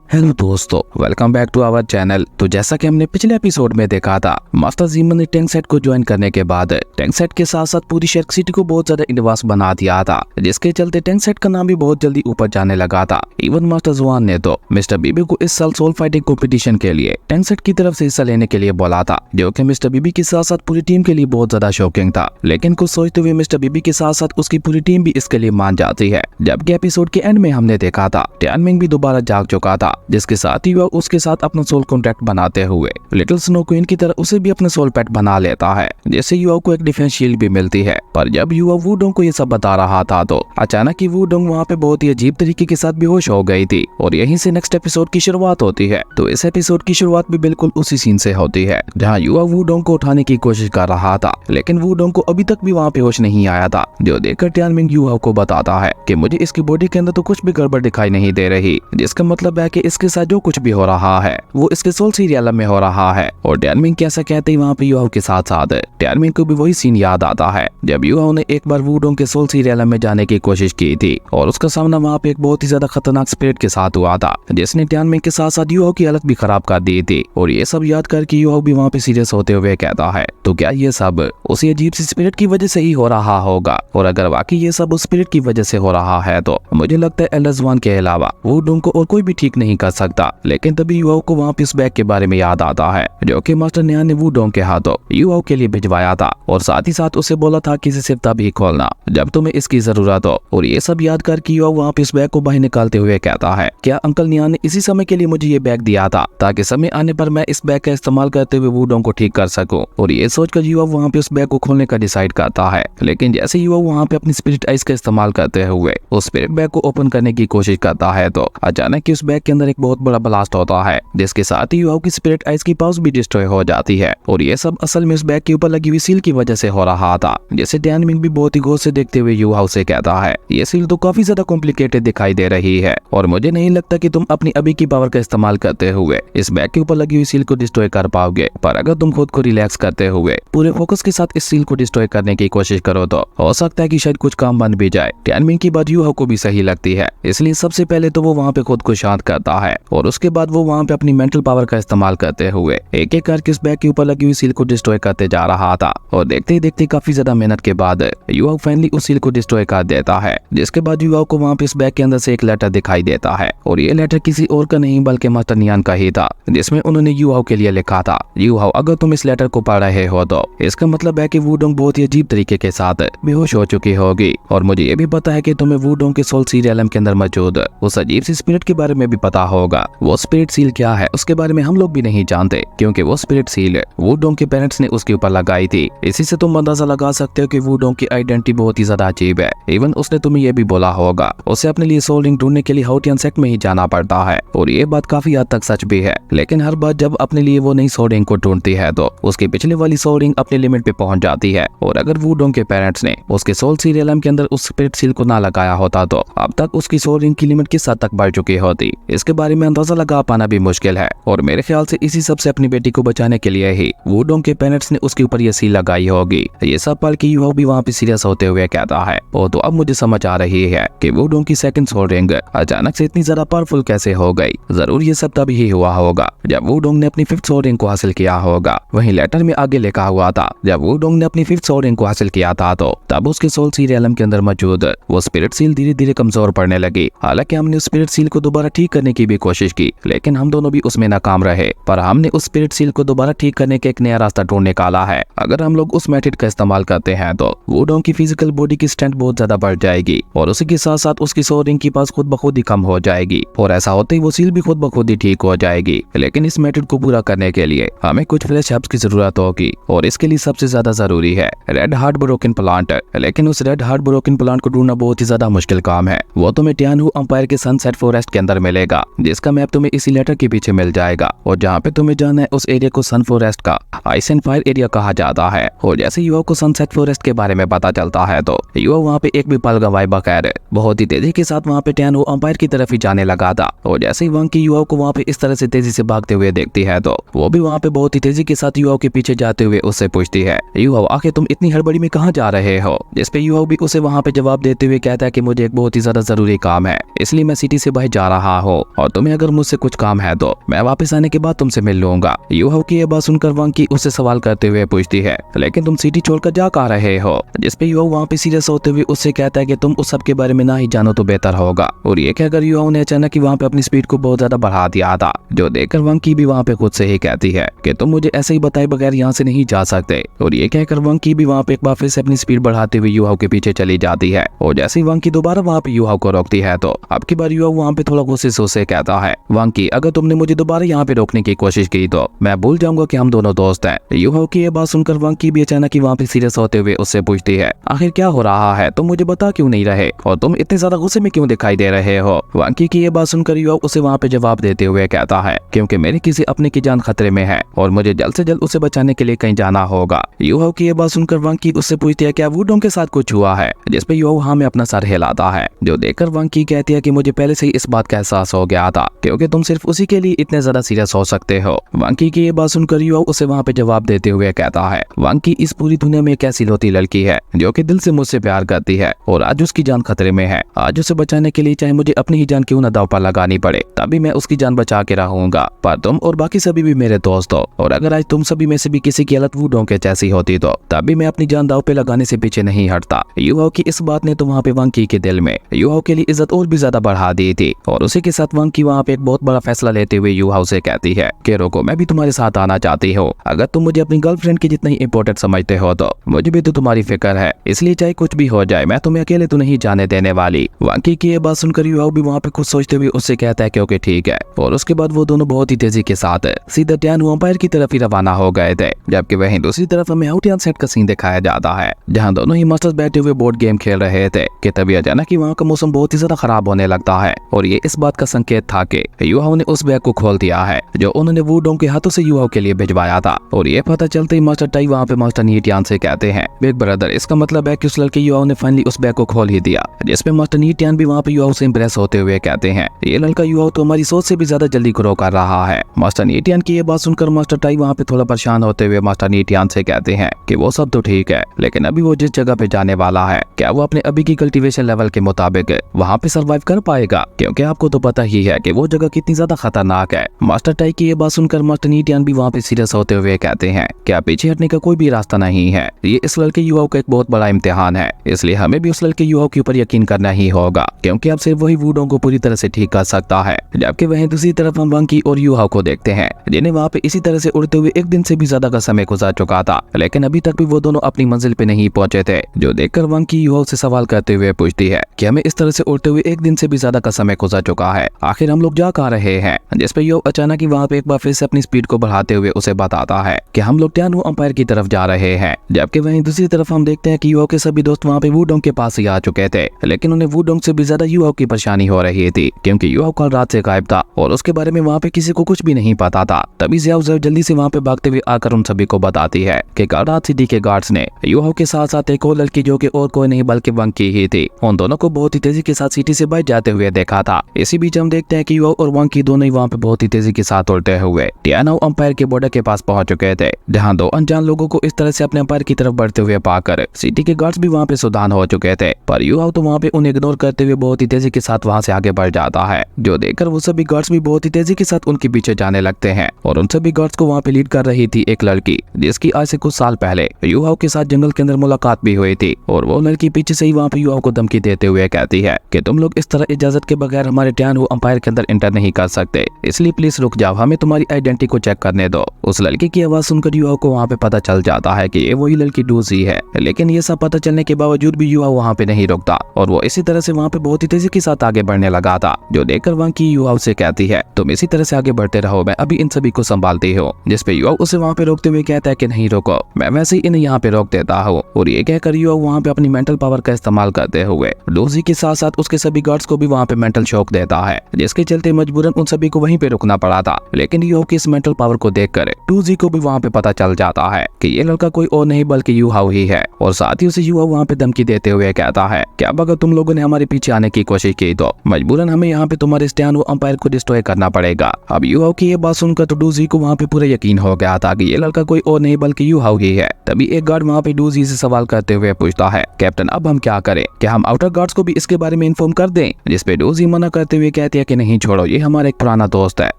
Hello दोस्तों, welcome back to our channel. तो जैसा कि हमने पिछले एपिसोड में देखा था, मास्टर जीमन ने टैंक सेट को ज्वाइन करने के बाद टैंक सेट के साथ साथ पूरी शार्क सिटी को बहुत ज्यादा एडवांस बना दिया था, जिसके चलते टैंक सेट का नाम भी बहुत जल्दी ऊपर जाने लगा था। इवन मास्टर जुआन ने तो मिस्टर बीबी को इस साल सोल फाइटिंग कॉम्पिटिशन के लिए टैंक सेट की तरफ से हिस्सा लेने के लिए बोला था, जो कि मिस्टर बीबी के साथ साथ पूरी टीम के लिए बहुत ज्यादा शॉकिंग था। लेकिन कुछ सोचते हुए मिस्टर बीबी के साथ साथ उसकी पूरी टीम भी इसके लिए मान जाती है। जबकि एपिसोड के एंड में हमने देखा था टियानमिंग भी दोबारा जाग चुका था, जिसके साथ ही वह उसके साथ अपना सोल कॉन्ट्रैक्ट बनाते हुए लिटिल स्नो क्वीन की तरह उसे भी अपना सोल पेट बना लेता है, जिससे युवा को एक डिफेंस शील्ड भी मिलती है। पर जब युवा वूडोंग को ये सब बता रहा था तो अचानक ही वूडोंग वहाँ पे बहुत ही अजीब तरीके के साथ बेहोश हो गई थी, और यहीं से नेक्स्ट एपिसोड की शुरुआत होती है। तो इस एपिसोड की शुरुआत भी बिल्कुल उसी सीन से होती है, जहाँ युवा वूडोंग को उठाने की कोशिश कर रहा था, लेकिन वूडोंग को अभी तक भी वहाँ पे होश नहीं आया था। जो देखकर टियानमिंग युवा को बताता है कि मुझे इसकी बॉडी के अंदर तो कुछ भी गड़बड़ दिखाई नहीं दे रही, जिसका मतलब है कि इसके साथ जो कुछ भी हो रहा है वो इसके सोल सीरियल में हो रहा है। और टियानमिंग कैसा कहते ही वहाँ पे युवा के साथ साथ टियानमिंग को भी वही सीन याद आता है जब युवा ने एक बार वूडोंग के सोल सीरियल में जाने की कोशिश की थी, और उसका सामना वहाँ पे एक बहुत ही ज्यादा खतरनाक स्पिरिट के साथ हुआ था, जिसने टियानमिंग के साथ साथ युवा की हालत भी खराब कर दी थी। और ये सब याद करके युवा भी वहाँ पे सीरियस होते हुए कहता है, तो क्या ये सब उसी अजीब सी स्पिरिट की वजह से ही हो रहा होगा? और अगर वाकई ये सब उस स्पिरिट की वजह से हो रहा है तो मुझे लगता है एल्डर जुआन के अलावा वूडोंग को और कोई भी ठीक नहीं कर सकता। लेकिन तभी युवा को वहाँ पे इस बैग के बारे में याद आता है, जो कि मास्टर न्यान ने वूडोंग के हाथों युवा के लिए भिजवाया था, और साथ ही साथ उसे बोला था कि इसे सिर्फ तभी खोलना जब तुम्हें इसकी जरूरत हो। और ये सब याद करके युवा वहाँ पे इस बैग को बाहर निकालते हुए कहता है, क्या अंकल न्यान ने इसी समय के लिए मुझे ये बैग दिया था ताकि समय आने पर मैं इस बैग का इस्तेमाल करते हुए वूडोंग को ठीक कर सकूं? और ये सोचकर युवा वहाँ पे उस बैग को खोलने का डिसाइड करता है। लेकिन जैसे युवा वहाँ पे अपनी स्पिरिट आइस का इस्तेमाल करते हुए उस स्पिरिट बैग को ओपन करने की कोशिश करता है तो अचानक उस बैग के अंदर एक बहुत बड़ा ब्लास्ट होता है, जिसके साथ ही युवा की स्पिरिट आइस की पाउच भी डिस्ट्रॉय हो जाती है। और ये सब असल में उस बैग के ऊपर लगी हुई सील की वजह से हो रहा था, जैसे टियानमिंग भी बहुत ही गौर से देखते हुए युवा से कहता है, ये सील तो काफी ज्यादा कॉम्प्लिकेटेड दिखाई दे रही है, और मुझे नहीं लगता कि तुम अपनी अभी की पावर का इस्तेमाल करते हुए इस बैग के ऊपर लगी हुई सील को डिस्ट्रॉय कर पाओगे। पर अगर तुम खुद को रिलैक्स करते हुए पूरे फोकस के साथ इस सील को डिस्ट्रॉय करने की कोशिश करो तो हो सकता है कि शायद कुछ काम बन भी जाए। टियानमिंग की बात युवा को भी सही लगती है, इसलिए सबसे पहले तो वो वहाँ पे खुद को शांत करता है, और उसके बाद वो वहाँ पे अपनी मेंटल पावर का इस्तेमाल करते हुए एक एक करके इस बैग के ऊपर लगी हुई सील को डिस्ट्रॉय करते जा रहा था। और देखते ही देखते काफी ज्यादा मेहनत के बाद युवा फाइनली उस सील को डिस्ट्रॉय कर देता है, जिसके बाद युवा को वहाँ पे इस बैग के अंदर से एक लेटर दिखाई देता है, और ये लेटर किसी और का नहीं बल्कि मास्टर नियान का ही था, जिसमें उन्होंने युवा के लिए लिखा था, युवा अगर तुम इस लेटर को पढ़ रहे हो तो इसका मतलब है कि वूडोंग बहुत ही अजीब तरीके के साथ बेहोश हो चुकी होगी। और मुझे ये भी पता है कि तुम्हें वूडोंग के सोल सीरियल के अंदर मौजूद उस अजीब सी स्पिरिट के बारे में भी पता होगा। वो स्पिरिट सील क्या है उसके बारे में हम लोग भी नहीं जानते, क्योंकि वो स्पिरिट सील वूडोंग के पेरेंट्स ने उसके ऊपर लगाई थी। इसी से तुम अंदाजा लगा सकते हो कि वूडोंग की आइडेंटिटी बहुत ही ज्यादा अजीब है। इवन उसने तुम्हें ये भी बोला होगा उसे अपने लिए सोल रिंग ढूंढने के लिए हाउटियन सेक्ट में ही जाना पड़ता है, और ये बात काफी हद तक सच भी है। लेकिन हर बार जब अपने लिए वो नई सोल रिंग को ढूंढती है तो उसकी पिछले वाली सोल रिंग अपने लिमिट पे पहुंच जाती है, और अगर वूडोंग के पेरेंट्स ने उसके सोल सीरियल के अंदर उस स्पिरिट सील को ना लगाया होता तो अब तक उसकी सोल रिंग की लिमिट किस हद तक बढ़ चुकी होती, इसके बारे में अंदाजा लगा पाना भी मुश्किल है। और मेरे ख्याल से इसी सब से अपनी बेटी को बचाने के लिए ही वूडोंग के पेरेंट्स ने उसके ऊपर ये सील लगाई होगी। ये सब पढ़ के युवा भी वहाँ पे सीरियस होते हुए कहता है, ओ तो अब मुझे समझ आ रही है कि वूडोंग की सेकंड सोल रिंग अचानक से इतनी ज्यादा पावरफुल कैसे हो गई। जरूर ये सब तभी ही हुआ होगा जब वूडोंग ने अपनी फिफ्थ सोल रिंग को हासिल किया होगा। वहीं लेटर में आगे लिखा हुआ था, जब वूडोंग ने अपनी फिफ्थ सोल रिंग को हासिल किया था तो तब उसके सोल सीरियल के अंदर मौजूद वो स्पिरिट सील धीरे धीरे कमजोर पड़ने लगी। हालांकि हमने उस स्पिरिट सील को दोबारा ठीक करने की भी कोशिश की, लेकिन हम दोनों भी उसमें नाकाम रहे। पर हमने उस स्पिरिट सील को दोबारा ठीक करने का एक नया रास्ता ढूंढ निकाला है। अगर हम लोग उस मेथड का इस्तेमाल करते हैं तो वूडोंग की फिजिकल बॉडी की स्ट्रेंथ बहुत ज्यादा बढ़ जाएगी, और उसी के साथ साथ उसकी सोल रिंग की पास खुद ब खुद ही कम हो जाएगी, और ऐसा होते ही वो सील भी खुद ब खुद ही ठीक हो जाएगी। लेकिन इस मेथड को पूरा करने के लिए हमें कुछ फ्रेश हर्ब्स की जरूरत होगी, और इसके लिए सबसे ज्यादा जरूरी है रेड हार्ट ब्रोकन प्लांट। लेकिन उस रेड हार्ट ब्रोकन प्लांट को ढूंढना बहुत ही ज्यादा मुश्किल काम है। वो तुम्हें टियानहू एम्पायर के सनसेट फॉरेस्ट के अंदर मिलेगा, जिसका मैप तुम्हें इसी लेटर के पीछे मिल जाएगा। और जहाँ पे तुम्हें जाना है उस एरिया को सन फॉरेस्ट का आइस एंड फायर एरिया कहा जाता है। और जैसे युवा को सनसेट फॉरेस्ट के बारे में पता चलता है तो युवा वहाँ पे एक भी पल गंवाए बगैर बहुत ही तेजी के साथ वहाँ पे टैन वो एम्पायर की तरफ ही जाने लगा था। और जैसे ही वहाँ की युवा को वहाँ पे इस तरह से तेजी से भागते हुए देखती है तो वो भी वहाँ पे बहुत ही तेजी के साथ युवा के पीछे जाते हुए उससे पूछती है, युवा आखिर तुम इतनी हड़बड़ी में कहाँ जा रहे हो? जिसपे युवा भी उसे वहाँ पे जवाब देते हुए कहता है कि मुझे एक बहुत ही ज्यादा जरूरी काम है, इसलिए मैं सिटी से बाहर जा रहा हूँ और तुम्हें अगर मुझसे कुछ काम है तो मैं वापस आने के बाद तुमसे मिल लूंगा। युवा की ये बात सुनकर वांकी उससे सवाल करते हुए पूछती है, लेकिन तुम सिटी छोड़कर जा कहाँ रहे हो? जिसपे युवा वहाँ पे सीरियस होते हुए उससे कहता है कि तुम उस सब के बारे में ना ही जानो तो बेहतर होगा। और ये कहकर युवा ने अचानक वहाँ पे अपनी स्पीड को बहुत ज्यादा बढ़ा दिया था, जो देखकर वांकी भी वहाँ पे खुद से ही कहती है कि तुम मुझे ऐसे ही बताए बगैर यहाँ से नहीं जा सकते। और ये कहकर वांकी भी वहाँ पे एक बार फिर से अपनी स्पीड बढ़ाते हुए युवा के पीछे चली जाती है। और जैसे ही वांकी दोबारा वहाँ पे युवा को रोकती है तो अब की बार युवा वहाँ पे थोड़ा गुस्से से कहता है, वांकी अगर तुमने मुझे दोबारा यहाँ पे रोकने की कोशिश की तो मैं भूल जाऊंगा कि हम दोनों दोस्त हैं। युवा की ये बात सुनकर वांकी भी अचानक वहाँ पे सीरियस होते हुए उससे पूछती है, आखिर क्या हो रहा है? तुम मुझे बता क्यों नहीं रहे और तुम इतने ज्यादा गुस्से में क्यों दिखाई दे रहे हो? वांकी की ये बात सुनकर युवा उसे वहाँ पे जवाब देते हुए कहता है, क्योंकि मेरे किसी अपने की जान खतरे में है और मुझे जल्द से जल्द उसे बचाने के लिए कहीं जाना होगा। युवा की ये बात सुनकर वांकी उससे पूछती है, क्या वुडोंग के साथ कुछ हुआ है? जिसपे युवा हाँ में अपना सर हिलाता है, जो देखकर वांकी कहती है कि मुझे पहले से ही इस बात का एहसास हो गया था, क्योंकि तुम सिर्फ उसी के लिए इतने ज्यादा सीरियस हो सकते हो। वांकी की ये बात सुनकर युवा उसे वहाँ पे जवाब देते हुए कहता है, वांकी इस पूरी दुनिया में एक ऐसी लौती लड़की है जो कि दिल से मुझसे प्यार करती है और आज उसकी जान खतरे में है। आज उसे बचाने के लिए चाहे मुझे अपनी ही जान क्यों न दांव पर लगानी पड़े, तभी मैं उसकी जान बचा के रहूंगा। पर तुम और बाकी सभी भी मेरे दोस्त हो और अगर आज तुम सभी में से भी किसी की हालत वुडोंग के जैसी होती तो तभी मैं अपनी जान दांव पे लगाने से पीछे नहीं हटता। युवा की इस बात ने तो वहाँ पे वांकी के दिल में युवा के लिए इज्जत और भी ज्यादा बढ़ा दी थी। और उसी के साथ वांकी वहाँ पे एक बहुत बड़ा फैसला लेते हुए युवा से कहती है कि रोको, मैं भी तुम्हारे साथ आना चाहती हूँ। अगर तुम मुझे अपनी गर्लफ्रेंड की जितना ही इम्पोर्टेंट समझते हो तो मुझे भी तो तुम्हारी फिक्र है, इसलिए चाहे कुछ भी हो जाए मैं तुम्हें अकेले तो नहीं जाने देने वाली। वांकी की ये बात सुनकर युवा भी वहाँ पे कुछ सोचते हुए उससे कहता है कि ओके ठीक है। और उसके बाद वो दोनों बहुत ही तेजी के साथ सीधा टैन एम्पायर की तरफ ही रवाना हो गए थे। जबकि वहीं दूसरी तरफ हमें आउटियन सेट का सीन दिखाया जाता है, जहाँ दोनों ही मास्टर्स बैठे हुए बोर्ड गेम खेल रहे थे कि तभी अचानक ही वहाँ का मौसम बहुत ही ज्यादा खराब होने लगता है। और ये इस बात का संकेत था कि युवा ने उस बैग को खोल दिया है जो उन्होंने वुडोंग के हाथों से युवा के लिए भिजवाया था। और ये पता चलते ही मास्टर टाई वहाँ पे मास्टर नीटियान से कहते हैं, बिग ब्रदर इसका मतलब है कि उस लड़के युवा ने फाइनली उस बैग को खोल ही दिया। जिसपे मास्टर नीटियान भी वहाँ पे युवा से इंप्रेस होते हुए कहते हैं, ये लड़का युवा तो हमारी सोच से भी ज्यादा जल्दी ग्रो कर रहा है। मास्टर नीटियान की ये बात सुनकर मास्टर टाई वहाँ पे थोड़ा परेशान होते हुए मास्टर नीटियान से कहते हैं कि वो सब तो ठीक है, लेकिन अभी वो जिस जगह पे जाने वाला है क्या वो अपने अभी की कल्टीवेशन लेवल के मुताबिक वहाँ पे सर्वाइव कर पाएगा? क्योंकि आपको तो पता ही है कि वो जगह कितनी ज्यादा खतरनाक है। मास्टर टाई की ये बात सुनकर मास्टर नीटियान भी वहाँ पे सीरियस होते हुए कहते हैं, क्या पीछे हटने का कोई भी रास्ता नहीं है? ये इस लड़के युवा का एक बहुत बड़ा इम्तिहान है, इसलिए हमें भी उस लड़के युवा के ऊपर यकीन करना ही होगा, क्योंकि अब सिर्फ वही वुडोंग को पूरी तरह से ठीक कर सकता है। जबकि वहीं दूसरी तरफ हम वांकी और युवा को देखते हैं, जिन्हें वहाँ पे इसी तरह से उड़ते हुए एक दिन से भी ज्यादा का समय गुजर चुका था, लेकिन अभी तक भी वो दोनों अपनी मंजिल पे नहीं पहुंचे थे। जो देखकर वांकी युवा से सवाल करते हुए पूछती है कि हमें इस तरह से उड़ते हुए एक दिन से भी ज्यादा का समय गुजर चुका है, आखिर हम लोग जा कहाँ रहे हैं? जिसपे युवा अचानक ही वहाँ पे एक बार फिर से अपनी स्पीड को बढ़ाते हुए उसे बताता है कि हम लोग टैनू एम्पायर की तरफ जा रहे हैं। जबकि वहीं दूसरी तरफ हम देखते हैं कि युवा के सभी दोस्त वहाँ पे वुडोंग के पास ही आ चुके थे, लेकिन उन्हें वुडोंग से भी ज्यादा युवा की परेशानी हो रही थी, क्योंकि युवा कल रात से गायब था और उसके बारे में वहाँ पे किसी को कुछ भी नहीं पता था। तभी ज़ियाओ जल्दी से वहाँ पे भागते हुए आकर उन सभी को बताती है कि कल रात सिटी के गार्ड्स ने युवा के साथ साथ एक और लड़की जो कि और कोई नहीं बल्कि वांकी ही थी, उन दोनों को बहुत ही तेजी के साथ सिटी से बाहर जाते हुए देखा था। इसी बीच हम देखते हैं कि युवा और वांकी दोनों ही वहाँ पे बहुत ही तेजी के साथ उड़ते हुए टियानो एम्पायर के बॉर्डर के पास पहुंच चुके थे, जहाँ दो अनजान लोगों को इस तरह से अपने एम्पायर की तरफ बढ़ते हुए पाकर सिटी के गार्ड्स भी वहाँ पे सावधान हो चुके थे। पर युवा तो वहाँ पे उन्हें इग्नोर करते हुए बहुत ही तेजी के साथ वहाँ से आगे बढ़ जाता है, जो देखकर वो सभी गार्ड्स भी बहुत ही तेजी के साथ उनके पीछे जाने लगते हैं। और उन सभी गार्ड्स को वहाँ पे लीड कर रही थी एक लड़की, जिसकी आज से कुछ साल पहले युवा के साथ जंगल के अंदर मुलाकात भी हुई थी। और वो लड़की पीछे से ही वहाँ पे युवा को धमकी देते हुए कहती है कि तुम लोग इस तरह इजाजत के बगैर हमारे टियानो एम्पायर के अंदर एंटर नहीं कर सकते, इसलिए प्लीज रुक जाओ, हमें तुम्हारी आइडेंटिटी को चेक करने दो। उस लड़की की आवाज सुनकर युवा को वहाँ पे पता चल जाता है कि ये वही लड़की डूजी है, लेकिन ये सब पता चलने के बावजूद भी युवा वहाँ पे नहीं रुकता और वो इसी तरह से वहाँ पे बहुत ही तेजी के साथ आगे बढ़ने लगा था। जो देखकर वहाँ की युवा उसे कहती है तुम इसी तरह से आगे बढ़ते रहो, मैं अभी इन सभी को संभालती हूँ। जिसपे युवा उसे वहाँ पे रोकते हुए कहता है कि नहीं रुको, मैं वैसे ही इन्हें यहाँ पे रोक देता हूँ। और ये कहकर युवा वहाँ पे अपनी मेंटल पावर का इस्तेमाल करते हुए डूजी के साथ साथ उसके सभी गार्ड्स को भी वहाँ पे मेंटल शॉक देता है, जिसके चलते मजबूरन उन सभी को वहीं पे रुकना पड़ा था, लेकिन यूहाओ की इस मेंटल पावर को देखकर 2G को भी वहाँ पे पता चल जाता है कि ये लड़का कोई और नहीं बल्कि यूहाओ ही है। और साथ ही उसे यूहाओ वहाँ पे धमकी देते हुए कहता है कि अब अगर तुम लोगों ने हमारे पीछे आने की कोशिश की तो मजबूरन हमें यहाँ पे तुम्हारे स्टैन एम्पायर को डिस्ट्रॉय करना पड़ेगा। अब यूहाओ की ये बात सुनकर तो 2G को वहाँ पे पूरा यकीन हो गया था कि ये लड़का कोई और नहीं बल्कि यूहाओ ही है। तभी एक गार्ड वहाँ पे 2G से सवाल करते हुए पूछता है, कैप्टन अब हम क्या करें, क्या हम आउटर गार्ड्स को भी इसके बारे में इन्फॉर्म कर दें? जिसपे 2G मना करते हुए कहती है कि नहीं छोड़ो, ये हमारा एक पुराना दोस्त है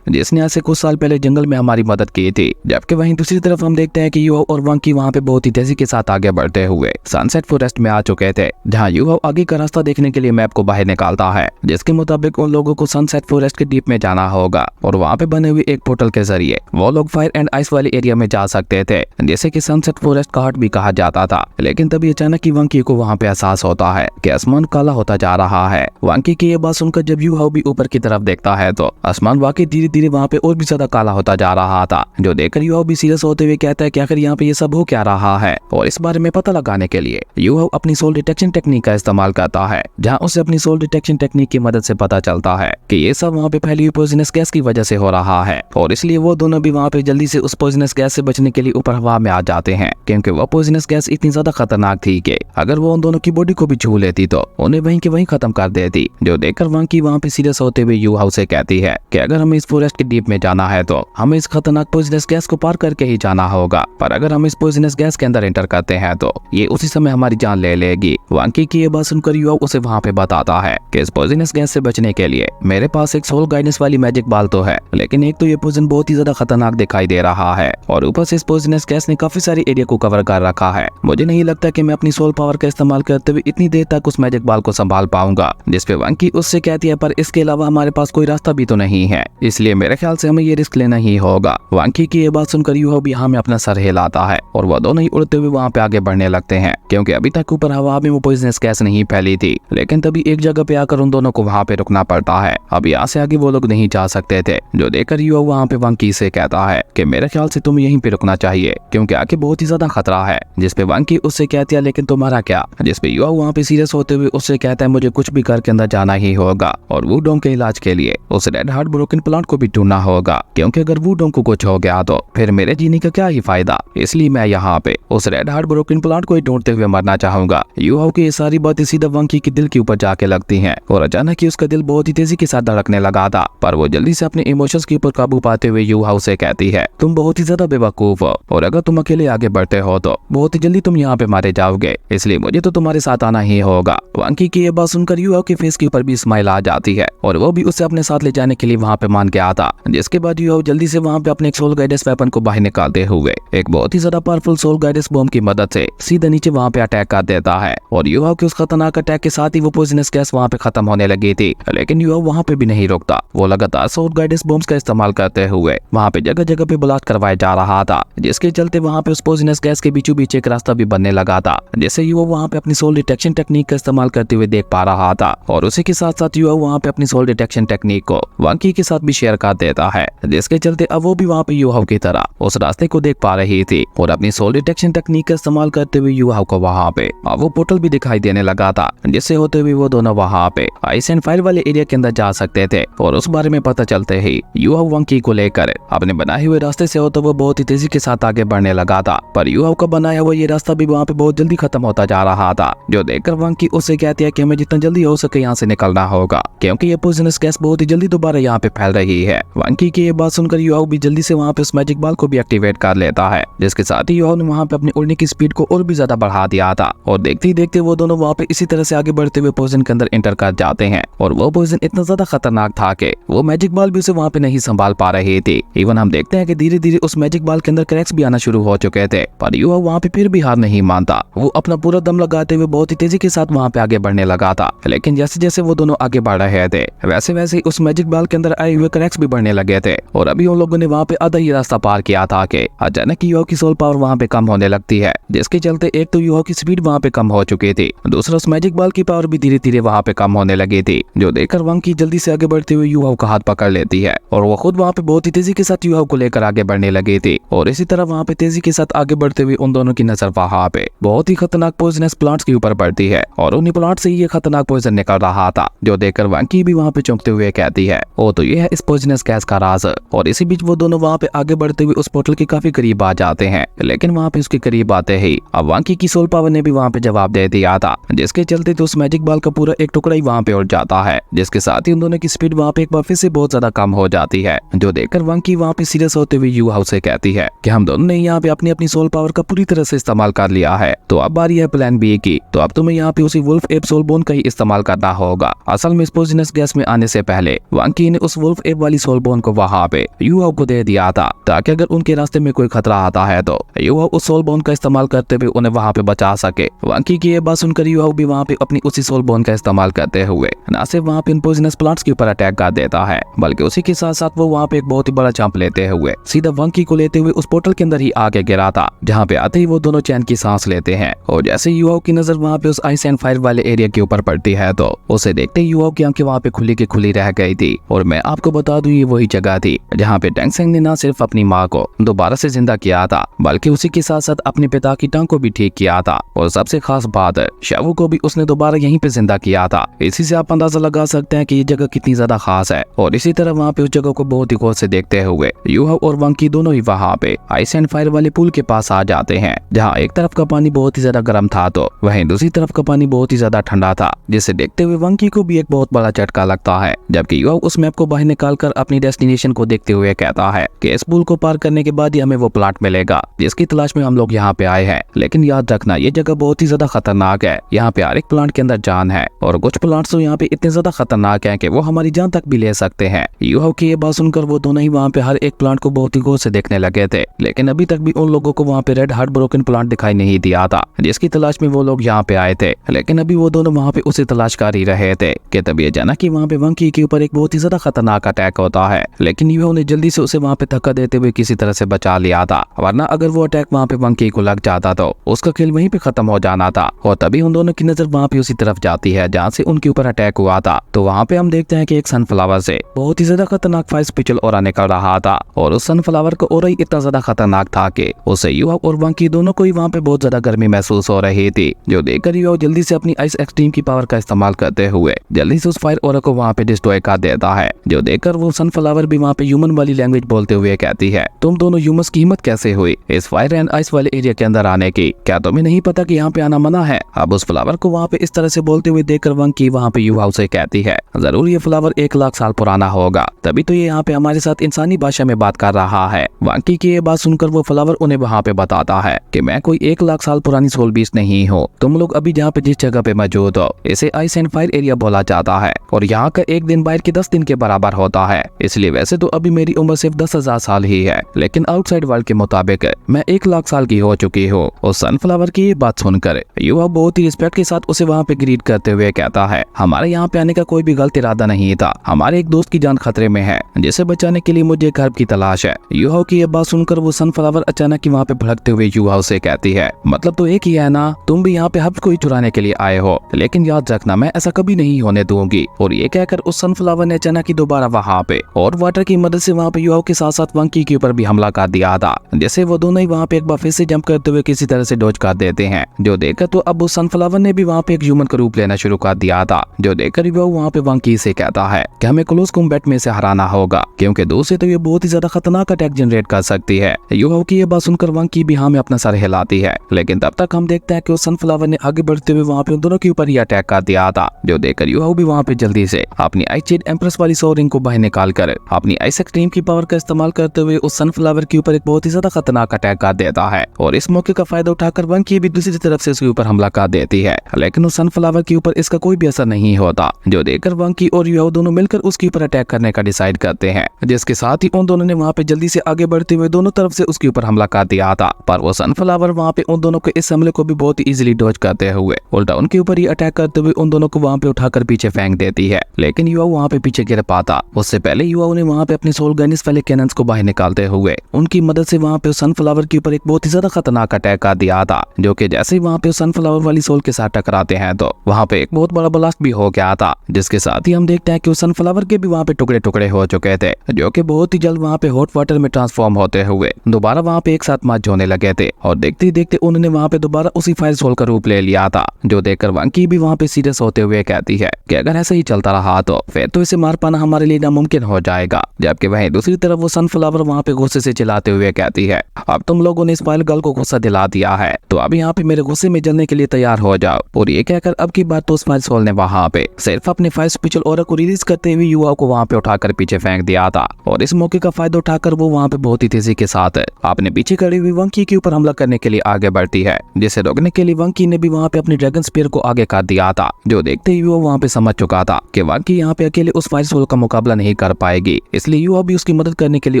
जिसने आज से कुछ साल पहले जंगल में हमारी मदद की थी। जबकि वहीं दूसरी तरफ हम देखते हैं कि यूहाओ और वांकी वहाँ पे बहुत ही तेजी के साथ आगे बढ़ते हुए सनसेट फॉरेस्ट में आ चुके थे, जहाँ यूहाओ आगे का रास्ता देखने के लिए मैप को बाहर निकालता है, जिसके मुताबिक उन लोगों को सनसेट फॉरेस्ट के डीप में जाना होगा और वहाँ पे बने हुए एक पोर्टल के जरिए वो लोग फायर एंड आइस वाले एरिया में जा सकते थे, जिसे कि सनसेट फॉरेस्ट का हार्ट भी कहा जाता था। लेकिन तभी अचानक ही वांकी को वहाँ पे एहसास होता है कि आसमान काला होता जा रहा है। वांकी की ये बात सुनकर जब यूहाओ भी ऊपर की तरफ देखता है तो आसमान वाकई धीरे धीरे वहाँ पे और भी ज्यादा काला होता जा रहा था, जो देखकर यूहाओ भी सीरियस होते हुए कहता है कि आखिर यहाँ पे ये सब हो क्या रहा है। और इस बारे में पता लगाने के लिए यूहाओ अपनी सोल डिटेक्शन टेक्निक का इस्तेमाल करता है, जहाँ उसे अपनी सोल डिटेक्शन टेक्निक की मदद से पता चलता है कि ये सब वहाँ पे फैली हुई पॉइजनस गैस की वजह से हो रहा है। और इसलिए वो दोनों भी वहाँ पे जल्दी से उस पॉइजनस गैस से बचने के लिए ऊपर हवा में आ जाते हैं, क्योंकि वो पॉइजनस गैस इतनी ज्यादा खतरनाक थी कि अगर वो उन दोनों की बॉडी को भी छू लेती तो उन्हें वहीं के वहीं खत्म कर देती। जो देखकर वांकी वहाँ पे सीरियस होते हुए यूहाओ से कहती है कि अगर हमें इस फॉरेस्ट के डीप में जाना है तो हमें इस खतरनाक पॉइजनस गैस को पार करके ही जाना होगा, पर अगर हम इस पॉइजनस गैस के अंदर एंटर करते हैं तो ये उसी समय हमारी जान ले लेगी। वांकी की ये बात सुनकर यूहाओ उसे वहाँ पे बताता है कि इस पॉइजनस गैस से बचने के लिए मेरे पास एक सोल गाइडेंस वाली मैजिक बाल तो है, लेकिन एक तो ये पॉइजन बहुत ही ज्यादा खतरनाक दिखाई दे रहा है और ऊपर से इस पॉइजनस गैस ने काफी सारी एरिया को कवर कर रखा है। मुझे नहीं लगता कि मैं अपनी सोल पावर का इस्तेमाल करते हुए इतनी देर तक उस मैजिक बाल को संभाल पाऊंगा। जिसपे वांकी उससे कहती है, पर इसके अलावा हमारे पास कोई रास्ता भी तो नहीं है, इसलिए मेरे ख्याल से हमें ये रिस्क लेना ही होगा। वांकी की ये बात सुनकर यूहाओ भी यहाँ में अपना सर हिलाता है और वो दोनों ही उड़ते हुए वहाँ पे आगे बढ़ने लगते हैं, क्योंकि अभी तक ऊपर हवा में वो पॉइजनस गैस नहीं फैली थी। लेकिन तभी एक जगह पे आकर उन दोनों को वहाँ पे रुकना पड़ता है। अब यहाँ से आगे वो लोग नहीं जा सकते थे, जो देखकर यूहाओ वहाँ पे वांकी से कहता है कि मेरे ख्याल से तुम्हें यहीं पे रुकना चाहिए, क्योंकि आगे बहुत ही ज्यादा खतरा है। जिसपे वांकी उससे कहती है, लेकिन तुम्हारा क्या? जिसपे यूहाओ वहाँ पे सीरियस होते हुए उससे कहता है, मुझे कुछ भी करके अंदर जाना ही होगा और वुडोंग के इलाज के लिए उस रेड हार्ट ब्रोकन प्लांट को भी ढूंढना होगा, क्योंकि अगर वुडोंग को कुछ हो गया तो फिर मेरे जीने का क्या ही फायदा। इसलिए मैं यहाँ पे उस रेड हार्ट ब्रोकन प्लांट को ही ढूंढते हुए मरना चाहूंगा। यूहाओ की ये सारी बातें सीधा वांकी के दिल के ऊपर जाके लगती हैं और अचानक ही उसका दिल बहुत ही तेजी के साथ धड़कने लगा था, पर वो जल्दी से अपने इमोशंस के ऊपर काबू पाते हुए यूहाओ से कहती है, तुम बहुत ही ज्यादा बेवकूफ हो और अगर तुम अकेले आगे बढ़ते हो तो बहुत ही जल्दी तुम यहाँ पे मारे जाओगे, इसलिए मुझे तो तुम्हारे साथ आना ही होगा। वांकी की ये बात सुनकर यूहाओ के फेस के ऊपर भी स्माइल आ जाती है और वो भी उसे अपने साथ ले जाने के लिए वहाँ पे मान के आता। जिसके बाद यूहाओ जल्दी से वहाँ पे अपने सोल गाइडेंस वेपन को बाहर निकालते हुए एक बहुत ही ज्यादा पावरफुल सोल गाइडेंस बॉम्ब की मदद से सीधे नीचे वहाँ पे अटैक कर देता है और यूहाओ के उस खतरनाक अटैक के साथ ही वो पॉइजनस गैस वहाँ पे खत्म होने लगी थी। लेकिन यूहाओ वहाँ पे भी नहीं रुकता, वो लगातार सोल गाइडेंस बॉम्ब्स का इस्तेमाल करते हुए वहाँ पे जगह जगह पे ब्लास्ट करवाया जा रहा था, जिसके चलते वहाँ पे उस पॉइजनस गैस के बीचों बीच एक रास्ता भी बनने लगा था, जिससे यूहाओ वहाँ पे अपनी सोल डिटेक्शन टेक्निक का इस्तेमाल करते हुए देख पा रहा था। और उसी के साथ साथ यूहाओ वहाँ पे अपनी सोल डिटेक्शन टेक्निक को वांकी के साथ भी शेयर कर देता है, जिसके चलते अब वो भी वहाँ पे यूहाओ की तरह उस रास्ते को देख पा रही थी और अपनी सोल डिटेक्शन टेक्निक का इस्तेमाल करते हुए यूहाओ को वहाँ पे वो पोर्टल भी दिखाई देने लगा था, जिससे होते हुए वो दोनों वहाँ पे आइस एंड फायर वाले एरिया के अंदर जा सकते थे। और उस बारे में पता चलते ही यूहाओ वांकी को लेकर अपने बनाए हुए रास्ते से होते हुए बहुत ही तेजी के साथ आगे बढ़ने लगा था, पर यूहाओ का बनाया हुआ ये रास्ता भी वहाँ पे बहुत जल्दी खत्म होता जा रहा था, जो देखकर वांकी उससे कहती है कि हमें जितना जल्दी हो सके यहाँ से निकलना होगा, क्योंकि ये पॉइजनस गैस बहुत ही जल्दी दोबारा यहाँ पे फैल रही है। वांकी की ये बात सुनकर यूहाओ भी जल्दी से वहाँ पे उस मैजिक बॉल को भी एक्टिवेट कर लेता है, जिसके साथ ही यूहाओ ने वहाँ पे अपनी उड़ने की स्पीड को और भी ज्यादा बढ़ा दिया था और देखते ही देखते वो दोनों वहाँ पे इसी तरह से आगे बढ़ते हुए पॉइजन के अंदर एंटर कर जाते हैं। और वो पॉइजन इतना ज्यादा खतरनाक था कि वो मैजिक बॉल भी उसे वहाँ पे नहीं संभाल पा रही थी। इवन हम देखते हैं कि धीरे धीरे उस मैजिक बॉल के अंदर क्रैक्स भी आना शुरू हो चुके थे, पर यूहाओ वहाँ पे फिर भी हार नहीं मानता। वो अपना पूरा दम लगाते हुए बहुत ही तेजी के साथ वहाँ पे आगे बढ़ने लगा था। लेकिन जैसे जैसे वो दोनों आगे बढ़ रहे थे वैसे वैसे उस मैजिक बॉल के अंदर आए हुए क्रैक्स भी बढ़ने लगे थे और अभी उन लोगों ने वहाँ पे आधा ही रास्ता पार किया था कि अचानक यूहाओ की सोल पावर वहाँ पे कम होने लगती है, जिसके चलते एक तो यूहाओ की स्पीड वहाँ पे कम हो चुकी थी, दूसरा उस मैजिक बॉल की पावर भी धीरे धीरे वहाँ पे कम होने लगी थी, जो देखकर वांकी जल्दी से आगे बढ़ते हुए यूहाओ का हाथ पकड़ लेती है और वो खुद वहाँ पे बहुत ही तेजी के साथ यूहाओ को लेकर आगे बढ़ने लगी थी। और इसी तरह वहाँ पे तेजी के साथ आगे बढ़ते हुए उन दोनों की नजर वहाँ पे बहुत ही खतरनाक पॉइजनस प्लांट्स के ऊपर पड़ती है और उन्हीं प्लांट से ये खतरनाक पॉइजन निकल रहा था, जो देखकर वांकी भी वहाँ पे चौंकते हुए कहती है, ओ तो ये है इस पॉइजनस गैस गैस का राज। और इसी बीच वो दोनों वहाँ पे आगे बढ़ते हुए उस पोर्टल के काफी करीब आ जाते हैं, लेकिन वहाँ पे उसके करीब आते ही अब वांकी की सोल पावर ने भी वहाँ पे जवाब दे दिया था, जिसके चलते तो उस मैजिक बॉल का पूरा एक टुकड़ा ही वहाँ पे उड़ जाता है, जिसके साथ ही उन दोनों की स्पीड वहाँ पे एक बार फिर से बहुत ज्यादा कम हो जाती है। जो देखकर वांकी वहाँ पे सीरियस होते हुए यू हाउ से कहती है कि हम दोनों ने यहाँ पे अपनी अपनी सोल पावर का पूरी तरह से इस्तेमाल कर लिया है, तो अब बारी है प्लान बी की। तो अब तुम्हें यहाँ पे उसी वुल्फ एप सोल बोन का ही इस्तेमाल करना होगा। असल में इस पॉइजनस गैस में आने से पहले वांकी ने उस वुल्फ एप वाली सोल बोन को वहाँ पे यू हाउ को दे दिया था, ताकि अगर उनके रास्ते में कोई खतरा आता है तो यू हाउ उस सोल बोन का इस्तेमाल करते हुए उन्हें वहाँ पे बचा सके। वांकी की ये बात सुनकर यू हाउ भी वहाँ पे अपनी उसी सोल बोन का इस्तेमाल करते हुए न सिर्फ वहाँ पे इन पॉइजनस प्लांट्स के ऊपर अटैक कर देता है, बल्कि उसी के साथ साथ वो वहाँ पे एक बहुत ही बड़ा जंप लेते हुए सीधा वांकी को लेते हुए उस पोर्टल के अंदर ही आके गिरा था, जहाँ पे आते ही वो दोनों चैन की सांस लेते हैं। और जैसे यू हाउ की नजर वहाँ पे उस आइस एंड फायर वाले एरिया के ऊपर पड़ती है तो उसे देखते ही यू हाउ की आंखें वहाँ पे खुली की खुली रह गई थी। और मैं आपको बता दूं, ये वही जगह थी जहाँ पे टैंगसेंग ने न सिर्फ अपनी माँ को दोबारा से जिंदा किया था, बल्कि उसी के साथ साथ अपने पिता की टांग को भी ठीक किया था। और सबसे खास बात है, शावू को भी उसने दोबारा यहीं पे जिंदा किया था। इसी से आप अंदाजा लगा सकते हैं कि ये जगह कितनी ज्यादा खास है। और इसी तरह वहाँ पे उस जगह को बहुत ही गौर से देखते हुए यू हाउ और वांकी दोनों ही वहाँ पे आइस एंड फायर वाले पुल के पास आ जाते हैं, जहाँ एक तरफ का पानी बहुत ही ज्यादा गर्म था तो वहीं दूसरी तरफ का पानी बहुत ही ज्यादा ठंडा था, जिसे देखते हुए वांकी को भी एक बहुत बड़ा झटका लगता है। जबकि यू हाउ उस मैप को बाहर निकालकर अपनी डेस्टिनेशन को देखते हुए कहता है कि इस पुल को पार करने के बाद ही हमें वो प्लांट मिलेगा जिसकी तलाश में हम लोग यहाँ पे आए हैं। लेकिन याद रखना, ये जगह बहुत ही ज्यादा खतरनाक है। यहाँ पे हर एक प्लांट के अंदर जान है और कुछ प्लांट्स तो यहाँ पे इतने ज्यादा खतरनाक हैं कि वो हमारी जान तक भी ले सकते हैं। यू हाउ की ये बात सुनकर वो दोनों ही वहाँ पे हर एक प्लांट को बहुत ही गौर से देखने लगे थे, लेकिन अभी तक भी उन लोगों को वहाँ पे रेड हार्ट ब्रोकन प्लांट दिखाई नहीं दिया था, जिसकी तलाश में वो लोग यहाँ पे आए थे। लेकिन अभी वो दोनों वहाँ पे उसे तलाश कर ही रहे थे कि तभी अचानक कि वहाँ पे वांकी के ऊपर एक बहुत ही ज्यादा खतरनाक अटैक होता है। लेकिन यू हाउ ने जल्दी से उसे वहाँ पे धक्का देते हुए किसी तरह से बचा लिया था, वरना अगर वो अटैक वहाँ पे वांकी को लग जाता तो उसका खेल वहीं पे खत्म हो जाना था। और तभी उन दोनों की नजर वहाँ पे उसी तरफ जाती है जहाँ से उनके ऊपर अटैक हुआ था। तो वहाँ पे हम देखते हैं कि एक सनफ्लावर से बहुत ही ज्यादा खतरनाक फायर स्पिरिचुअल ऑरा निकल रहा था, और उस सनफ्लावर का ऑरा ही इतना ज्यादा खतरनाक था कि उससे यू हाउ और वांकी दोनों को ही वहाँ पे बहुत ज्यादा गर्मी महसूस हो रही थी। जो देखकर यू हाउ जल्दी से अपनी आइस एक्सट्रीम की पावर का इस्तेमाल करते हुए जल्दी से उस फायर ऑरा को वहाँ पे डिस्ट्रॉय कर देता है। जो देखकर वो सनफ्लावर भी वहाँ पे ह्यूमन वाली लैंग्वेज बोलते हुए कहती है, तुम दोनों ह्यूमंस की हिम्मत कैसे हुई इस फायर एंड आइस वाले एरिया के अंदर आने की? क्या तुम्हें नहीं पता कि यहाँ पे आना मना है? अब उस फ्लावर को वहाँ पे इस तरह से बोलते हुए देखकर वांकी वहाँ पे यू हाउ से कहती है, जरूर ये फ्लावर 1 लाख साल पुराना होगा, तभी तो ये यहाँ पे हमारे साथ इंसानी भाषा में बात कर रहा है। वांकी की ये बात सुनकर वो फ्लावर उन्हें वहाँ पे बताता है कि मैं कोई 1 लाख साल पुरानी सोल बीस्ट नहीं हूँ। तुम लोग अभी जहाँ पे जिस जगह पे मौजूद हो इसे आइस एंड फायर एरिया बोला जाता है, और यहाँ का एक दिन बाहर के 10 दिन के बराबर होता है। इसलिए वैसे तो अभी मेरी उम्र सिर्फ 10,000 साल ही है, लेकिन आउटसाइड वर्ल्ड के मुताबिक मैं 1 लाख साल की हो चुकी हूँ। और सनफ्लावर की ये बात सुनकर यू हाउ बहुत ही रिस्पेक्ट के साथ उसे वहाँ पे ग्रीट करते हुए कहता है, हमारे यहाँ पे आने का कोई भी गलत इरादा नहीं था, हमारे एक दोस्त की जान खतरे में है जिसे बचाने के लिए मुझे घर की तलाश है। यू हाउ की ये बात सुनकर वो सनफ्लावर अचानक ही वहाँ पे भड़कते हुए यू हाउ से कहती है, मतलब तो एक ही है ना, तुम भी यहाँ पे हब को ही चुराने के लिए आए हो, लेकिन याद रखना मैं ऐसा कभी नहीं होने दूंगी। और ये कहकर उस सनफ्लावर ने अचानक ही दोबारा वहाँ पे और वाटर की मदद से वहाँ पे यू हाउ के साथ साथ वांकी के ऊपर भी हमला कर दिया था, जैसे वो दोनों ही वहाँ पे एक बार फिर से जंप करते हुए किसी तरह से डॉज कर देते हैं। जो देखकर तो अब उस सनफ्लावर ने भी वहाँ पे एक ह्यूमन का रूप लेना शुरू कर दिया था। जो देखकर वो वहाँ पे वांकी से कहता है कि हमें क्लोज कॉम्बैट में से हराना होगा, क्योंकि दूर से तो ये बहुत ही ज्यादा खतरनाक अटैक जनरेट कर सकती है। यू हाउ की ये बात सुनकर वांकी भी हाँ में अपना सर हिलाती है, लेकिन तब तक हम देखते हैं कि उस सनफ्लावर ने आगे बढ़ते हुए वहाँ पे उन दोनों के ऊपर ही अटैक कर दिया था। जो देखकर यू हाउ भी वहाँ पे जल्दी से अपनी आइस शेड एम्प्रेस वाली सौ रिंग को बाहर निकाल कर अपनी आइस एक्सट्रीम की पावर का इस्तेमाल करते हुए उस सनफ्लावर के ऊपर एक बहुत ही ज्यादा खतरनाक अटैक कर देता है। और इस मौके का फायदा उठाकर वांकी भी दूसरी तरफ से उसके ऊपर हमला कर देती है, लेकिन उस सनफ्लावर के ऊपर इसका कोई भी असर नहीं होता। जो देखकर वांकी और यू हाउ दोनों मिलकर उसके ऊपर अटैक करने का डिसाइड करते हैं, जिसके साथ ही उन दोनों ने वहाँ पे जल्दी से आगे बढ़ते हुए दोनों तरफ से उसके ऊपर हमला कर दिया था। पर वो सनफ्लावर वहाँ पे उन दोनों के इस हमले को भी बहुत ही इजीली डॉज करते हुए उल्टा उनके ऊपर ही अटैक करते हुए उन दोनों को वहाँ पे उठाकर पीछे फेंक देती है। लेकिन यू हाउ वहाँ पे पीछे गिर पाता उससे पहले यू हाउ ने वहाँ पे अपने सोल गनिस वाले कैनन्स को बाहर निकालते हुए उनकी मदद से वहाँ पे सनफ्लावर के ऊपर एक बहुत ही ज्यादा खतरनाक अटैक कर दिया था। जो कि जैसे ही वहाँ पे सनफ्लावर वाली सोल के साथ टकराते हैं तो वहाँ पे एक बहुत बड़ा ब्लास्ट भी हो गया था, जिसके साथ ही हम देखते हैं कि उस सनफ्लावर के भी वहाँ पे टुकड़े टुकड़े हो चुके थे, जो कि बहुत ही जल्द वहाँ पे हॉट वाटर में ट्रांसफॉर्म होते हुए दोबारा वहाँ पे एक साथ मर्ज होने लगे थे। और देखते ही देखते उन्होंने वहाँ पे दोबारा उसी फायर सोल का रूप ले लिया था। जो देखकर वांकी भी वहाँ पे सीरियस होते हुए कहती है कि अगर ऐसे ही चलता रहा तो फिर तो इसे मार पाना हमारे लिए नामुमकिन हो जाएगा। जबकि वहीं दूसरी तरफ वो सनफ्लावर वहाँ पे गुस्से से चिल्लाते हुए कहती है, अब तुम लोगों ने इस पायल गर्ल को गुस्सा दिला दिया है, तो अब यहाँ पे मेरे गुस्से में जलने के लिए तैयार हो जाओ। और ये कहकर अब की बात तो उस फाइल सोल ने वहाँ पे सिर्फ अपने फाइल स्पिरिचुअल ऑरा को रिलीज करते हुए युवा को वहाँ पे उठाकर पीछे फेंक दिया था। और इस मौके का फायदा उठाकर वो वहाँ पे बहुत ही तेजी के साथ अपने पीछे खड़ी हुई वंकी के ऊपर हमला करने के लिए आगे बढ़ती है, जिसे रोकने के लिए वंकी ने भी वहाँ पे अपनी ड्रैगन स्पीयर को आगे कर दिया था। जो देखते ही वो वहाँ पे समझ चुका था कि वंकी यहाँ पे अकेले उस फायर सोल का मुकाबला नहीं कर पाएगी, इसलिए युवा भी उसकी मदद करने के लिए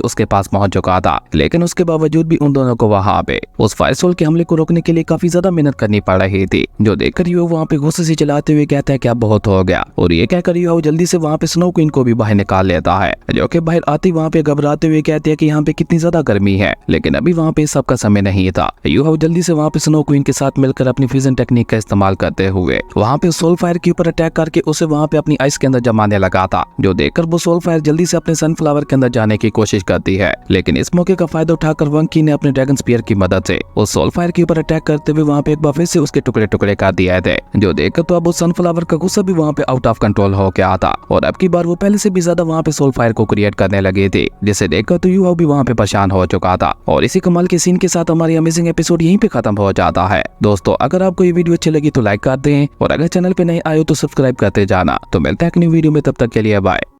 उसके पास पहुंच चुका था। लेकिन उसके बावजूद भी उन दोनों को वहाँ पे उस फायर सोल के हमले को रोकने के लिए काफी ज्यादा मेहनत करनी पड़ रही थी। जो देखकर युवा वहाँ पे गुस्से से चलाते हुए कहता है कि अब बहुत हो गया। और ये कहकर युवा जल्दी से वहाँ पे स्नो क्वीन को भी बाहर निकाल लेता है, जो कि बाहर आती वहाँ पे घबराते हुए कहते हैं कि यहाँ पे कितनी ज्यादा गर्मी है। लेकिन अभी वहाँ पे सबका समय नहीं था। युवा जल्दी से वहाँ पे स्नो क्वीन के साथ मिलकर अपनी फ्यूजन टेक्निक का इस्तेमाल करते हुए वहाँ पे सोल फायर के ऊपर अटैक करके उसे वहाँ पे अपनी आइस के अंदर जमाने लगा था। जो देखकर वो सोल फायर जल्दी से अपने सनफ्लावर के अंदर जाने की कोशिश करती है, लेकिन इस मौके का फायदा उठाकर वंकी ने अपने ड्रैगन स्पीयर की मदद से उस सोल फायर के ऊपर अटैक करते हुए वहाँ पे एक बार फिर से उसके टुकड़े टुकड़े कर दिए थे। जो देखकर तो अब उस सनफ्लावर का गुस्सा भी वहाँ पे आउट ऑफ कंट्रोल हो गया था और अब की बार वो पहले से भी ज्यादा वहाँ पे सोल फायर को क्रिएट करने लगे थे, जिसे देखकर तो युवा भी वहाँ पे परेशान हो चुका था। और इसी कमाल के सीन के साथ हमारी अमेजिंग एपिसोड यहीं पे खत्म हो जाता है। दोस्तों, अगर आपको ये वीडियो अच्छी लगी तो लाइक कर दें और अगर चैनल पे नए आए हो तो सब्सक्राइब करते जाना। तो मिलते हैं एक न्यू वीडियो में, तब तक के लिए बाय।